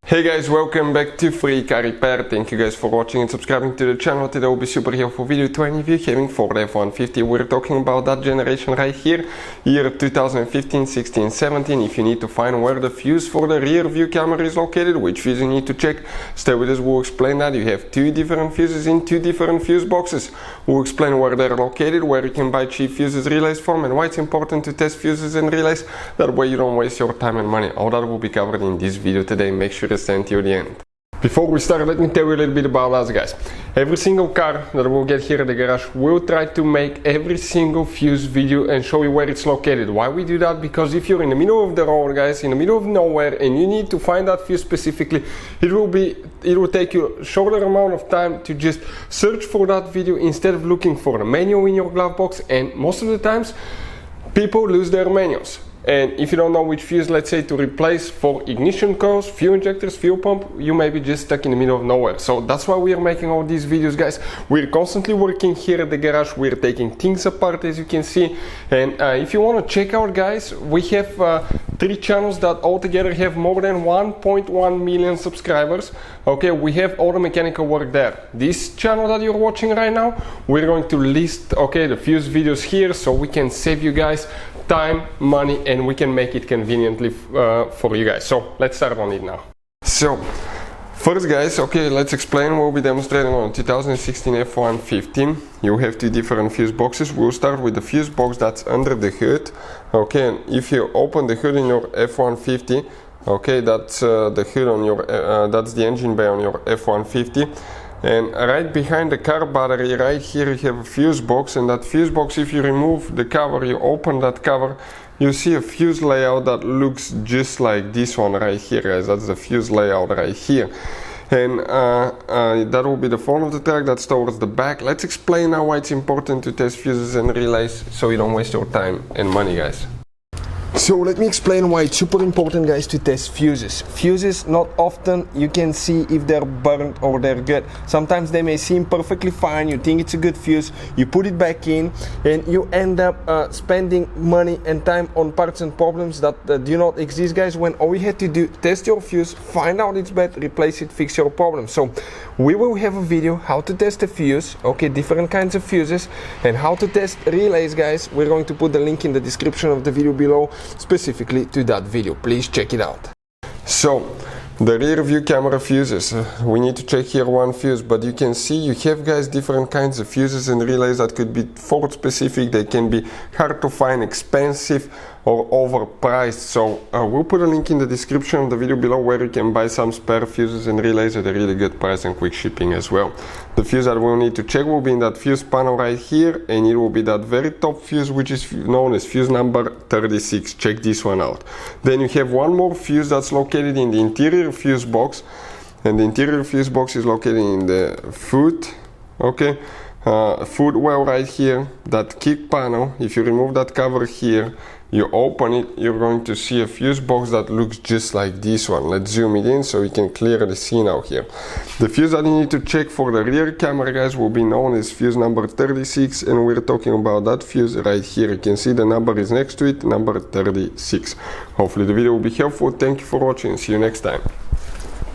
Hey guys, welcome back to Free Car Repair. Thank you guys for watching and subscribing to the channel. Today will be super helpful video to any of you having Ford F-150. We're talking about that generation right here, year 2015, 16, 17. If you need to find where the fuse for the rear view camera is located, which fuse you need to check, stay with us, we'll explain that. You have two different fuses in two different fuse boxes. We'll explain where they're located, where you can buy cheap fuses relays from, and why it's important to test fuses and relays. That way you don't waste your time and money. All that will be covered in this video today. Make sure to stay until the end. Before we start, let me tell you a little bit about us, guys. Every single car that we'll get here at the garage, we'll try to make every single fuse video and show you where it's located. Why we do that? Because if you're in the middle of the road, guys, in the middle of nowhere, and you need to find that fuse specifically, it will take you a shorter amount of time to just search for that video instead of looking for the manual in your glove box. And most of the times, people lose their manuals. And if you don't know which fuse, let's say, to replace for ignition coils, fuel injectors, fuel pump, you may be just stuck in the middle of nowhere. So that's why we are making all these videos, guys. We're constantly working here at the garage. We're taking things apart, as you can see. And if you want to check out, guys, we have 3 channels that altogether have more than 1.1 million subscribers. Okay, we have all the mechanical work there. This channel that you're watching right now, we're going to list, okay, the fuse videos here so we can save you guys time, money, and we can make it conveniently for you guys. So let's start on it now. So first, guys, okay, let's explain. We'll be demonstrating on 2016 F150. You have 2 different fuse boxes. We'll start with the fuse box that's under the hood. Okay, and if you open the hood in your F150, okay, that's the hood on your that's the engine bay on your F150. And right behind the car battery, right here, you have a fuse box. And that fuse box, if you remove the cover, you open that cover, you see a fuse layout that looks just like this one right here, guys. That's the fuse layout right here. And that will be the front of the track. That's towards the back. Let's explain now why it's important to test fuses and relays so you don't waste your time and money, guys. So let me explain why it's super important, guys, to test fuses. Fuses, not often you can see if they're burnt or they're good. Sometimes they may seem perfectly fine, you think it's a good fuse, you put it back in, and you end up spending money and time on parts and problems that do not exist, guys, when all you had to do, test your fuse, find out it's bad, replace it, fix your problem. So we will have a video how to test a fuse, okay, different kinds of fuses, and how to test relays, guys. We're going to put the link in the description of the video below, specifically to that video. Please check it out. So the rear view camera fuses, we need to check here one fuse, but you can see you have, guys, different kinds of fuses and relays that could be Ford specific. They can be hard to find, expensive, or overpriced. So we'll put a link in the description of the video below where you can buy some spare fuses and relays at a really good price and quick shipping as well. The fuse that we'll need to check will be in that fuse panel right here, and it will be that very top fuse, which is known as fuse number 36. Check this one out. Then you have one more fuse that's located in the interior fuse box, and the interior fuse box is located in the foot, okay, foot well right here, that kick panel. If you remove that cover here, you open it, you're going to see a fuse box that looks just like this one. Let's zoom it in so we can clearly see now here. The fuse that you need to check for the rear camera, guys, will be known as fuse number 36, and we're talking about that fuse right here. You can see the number is next to it, number 36. Hopefully the video will be helpful. Thank you for watching. See you next time.